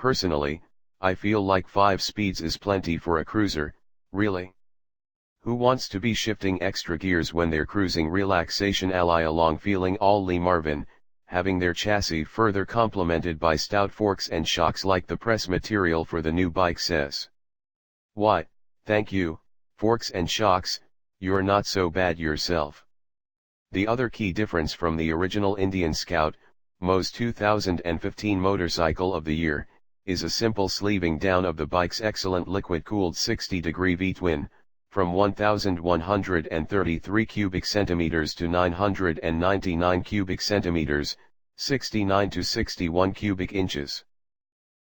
Personally, I feel like 5 speeds is plenty for a cruiser, really. Who wants to be shifting extra gears when they're cruising relaxation ally along feeling all Lee Marvin, having their chassis further complemented by stout forks and shocks like the press material for the new bike says. Why, thank you, forks and shocks, you're not so bad yourself. The other key difference from the original Indian Scout, Mo's 2015 motorcycle of the year, is a simple sleeving down of the bike's excellent liquid-cooled 60-degree V-twin, from 1,133 cubic centimeters to 999 cubic centimeters, 69 to 61 cubic inches.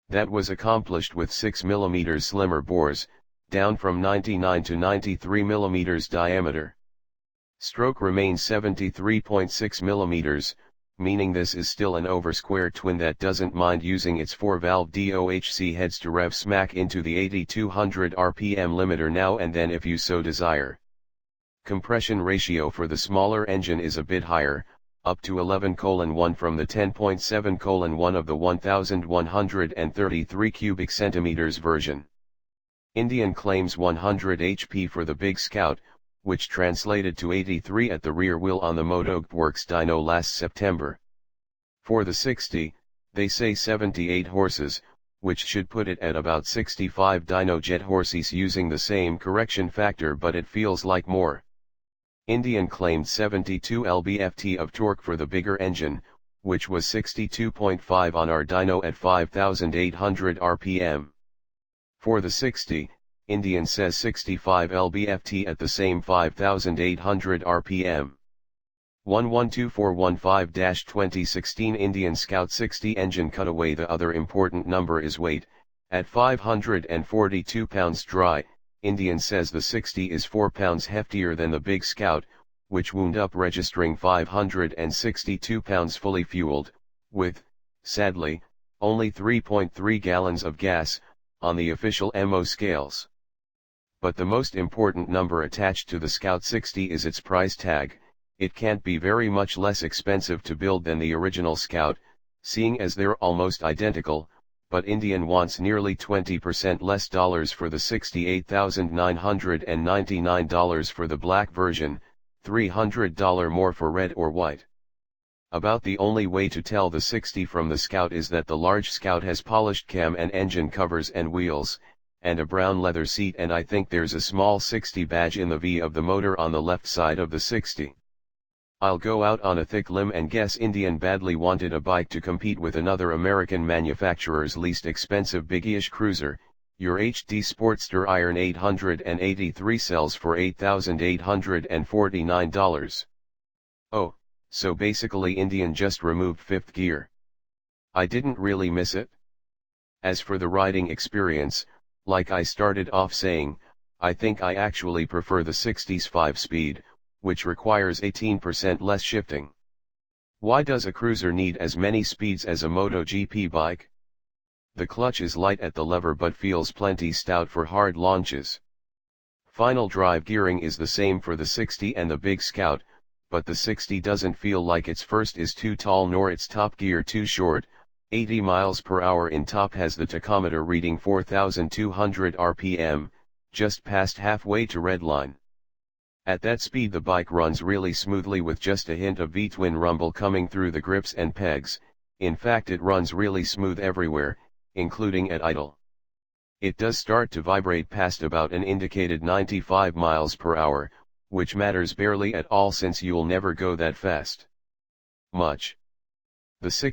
That was accomplished with 6 mm slimmer bores, down from 99 to 93 mm diameter. Stroke remains 73.6 mm, meaning this is still an over-square twin that doesn't mind using its 4-valve DOHC heads to rev smack into the 8200 RPM limiter now and then if you so desire. Compression ratio for the smaller engine is a bit higher, up to 11:1 from the 10.7:1 of the 1133 cubic centimeters version. Indian claims 100 HP for the Big Scout, which translated to 83 at the rear wheel on the MotoWorks dyno last September. For the 60, they say 78 horses, which should put it at about 65 dyno jet horses using the same correction factor, but it feels like more. Indian claimed 72 lb-ft of torque for the bigger engine, which was 62.5 on our dyno at 5,800 rpm. For the 60, Indian says 65 lb-ft at the same 5,800 rpm. 112415-2016 Indian Scout 60 engine cutaway. The other important number is weight, at 542 pounds dry. Indian says the 60 is 4 pounds heftier than the Big Scout, which wound up registering 562 pounds fully fueled, with, sadly, only 3.3 gallons of gas, on the official MO scales. But the most important number attached to the Scout 60 is its price tag. It can't be very much less expensive to build than the original Scout, seeing as they're almost identical, but Indian wants nearly 20% less dollars for the $68,999 for the black version, $300 more for red or white. About the only way to tell the 60 from the Scout is that the large Scout has polished cam and engine covers and wheels, and a brown leather seat, and I think there's a small 60 badge in the V of the motor on the left side of the 60. I'll go out on a thick limb and guess Indian badly wanted a bike to compete with another American manufacturer's least expensive biggish cruiser. Your HD Sportster Iron 883 sells for $8,849. Oh, so basically Indian just removed 5th gear. I didn't really miss it. As for the riding experience, like I started off saying, I think I actually prefer the 60's 5-speed, which requires 18% less shifting. Why does a cruiser need as many speeds as a MotoGP bike? The clutch is light at the lever but feels plenty stout for hard launches. Final drive gearing is the same for the 60 and the Big Scout, but the 60 doesn't feel like its first is too tall nor its top gear too short. 80 miles per hour in top has the tachometer reading 4,200 rpm, just past halfway to redline. At that speed the bike runs really smoothly with just a hint of V-twin rumble coming through the grips and pegs. In fact, it runs really smooth everywhere, including at idle. It does start to vibrate past about an indicated 95 miles per hour, which matters barely at all since you'll never go that fast. The